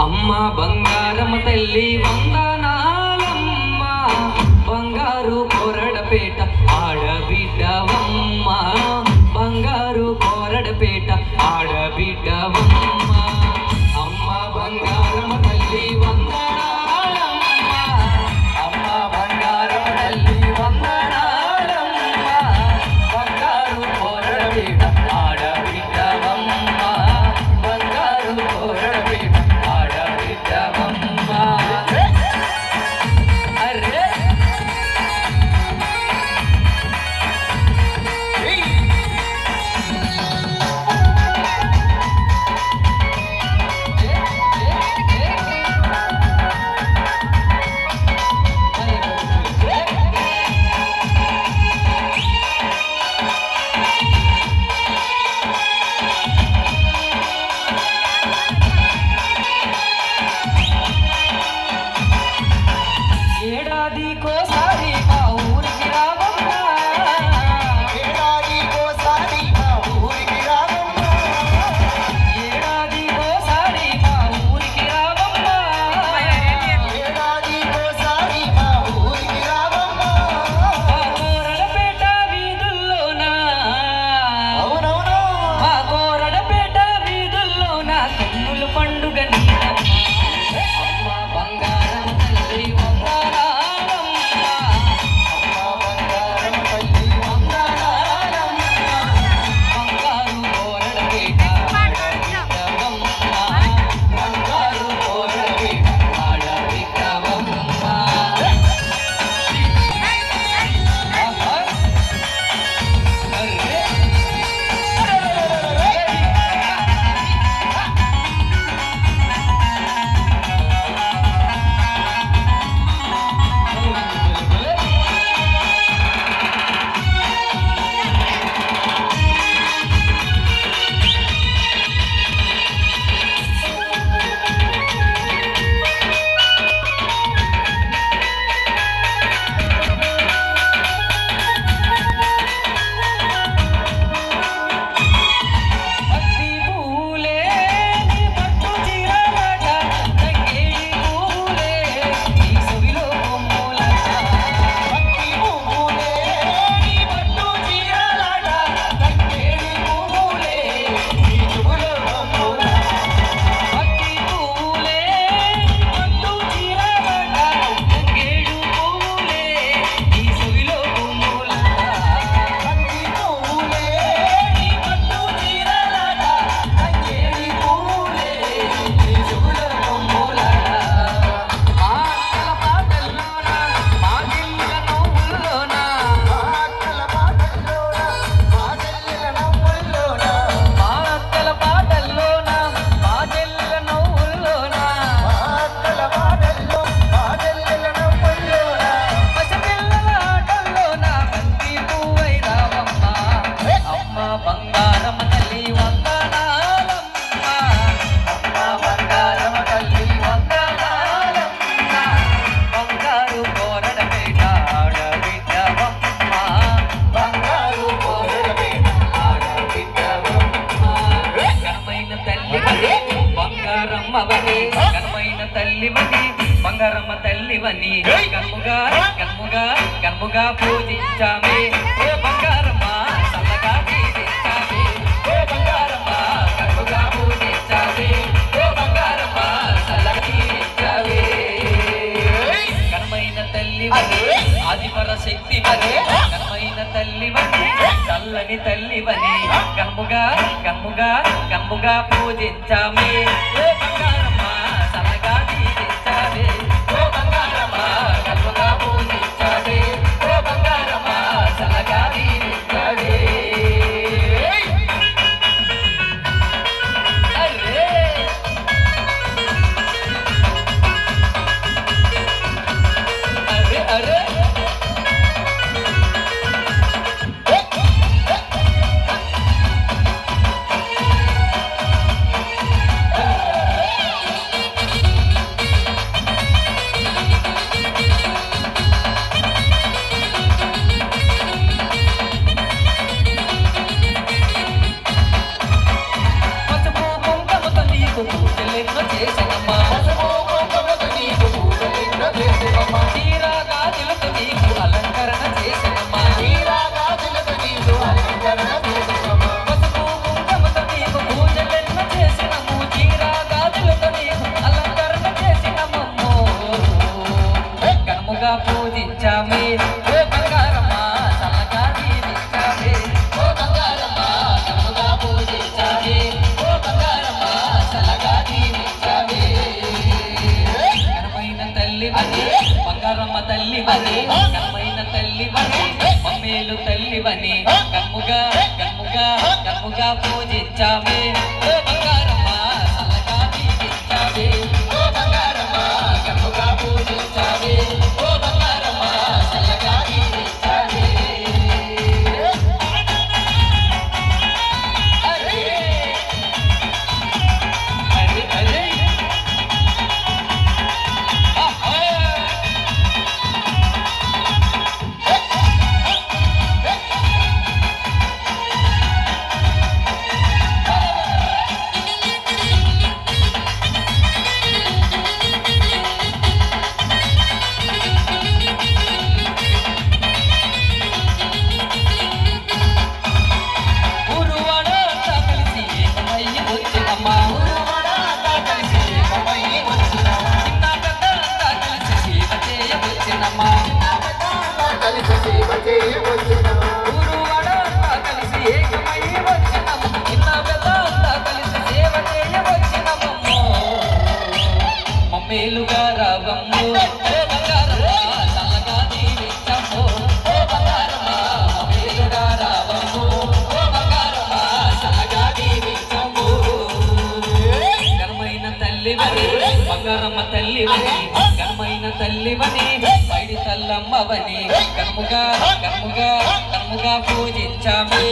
అమ్మ బంగారమ్మ తల్లి వందనాలమ్మ బంగారు కోరడపేట ఆడబిడ్డవమ్మ బంగారు కోరడపేట ఆడబిడ్డవమ్మ అమ్మ బంగారమ్మ తల్లి వందనాలమ్మ అమ్మ బంగారమ్మ తల్లి వందనాలమ్మ బంగారు కోరడపేట ఆడబిడ్డవమ్మ బంగారు కోరడపేట ఆడబిడ్డవమ్మ అరే ఏడాదికోసారి మా ఊరికి రావమ్మ ఏడాదికోసారి మా ఊరికి రావమ్మ ఏడాదికోసారి మా ఊరికి రావమ్మ ఏడాదికోసారి మా ఊరికి రావమ్మ మా కోరడపేట వీధుల్లోన అవునవును మా కోరడపేట వీధుల్లోన కన్నుల పండుగ అమ్మ బంగారం తల్లి ఘనమైన తల్లివని బంగారమ్మ తల్లివని కన్ముగా కన్ముగా కన్ముగా పూజించామే ఓ బంగారమ్మ చల్లగా దీవించామే ఓ బంగారమ్మ కన్ముగా పూజించామే ఓ బంగారమ్మ చల్లగా దీవించామే ఘనమైన తల్లివని ఆదిపర శక్తివని ఘనమైన తల్లివని చల్లని తల్లివని కన్ముగా కన్ముగా కన్ముగా పూజించామే ఓ బంగారమ్మ చల్లగా దీవించామే ఓ బంగారమ్మ కన్ముగా పూజించామే ఓ బంగారమ్మ చల్లగా దీవించామే అరే అరే అరే తల్లివని కమ్మైన తల్లివని మమ్మేలు తల్లివని కమ్ముగా కమ్ముగా కమ్ముగా పూజించామే ఓ బంగారమ్మ చల్లగా దీవించామే ఓ బంగారమ్మ కమ్ముగా పూజించామే ఓ బంగారమ్మ చల్లగా దీవించామే అరే అరే అరే మేలుగా రావమ్ము ఓ బంగారమ్మ చల్లగా దీవించమ్ము ఓ బంగారమ్మ మేలుగా రావమ్ము ఓ బంగారమ్మ చల్లగా దీవించమ్ము ఘనమైన తల్లివని బంగారమ్మ తల్లివని ఘనమైన తల్లివని పైడి తల్లమ్మవని కర్ముగా కర్ముగా కర్ముగా పూజించామే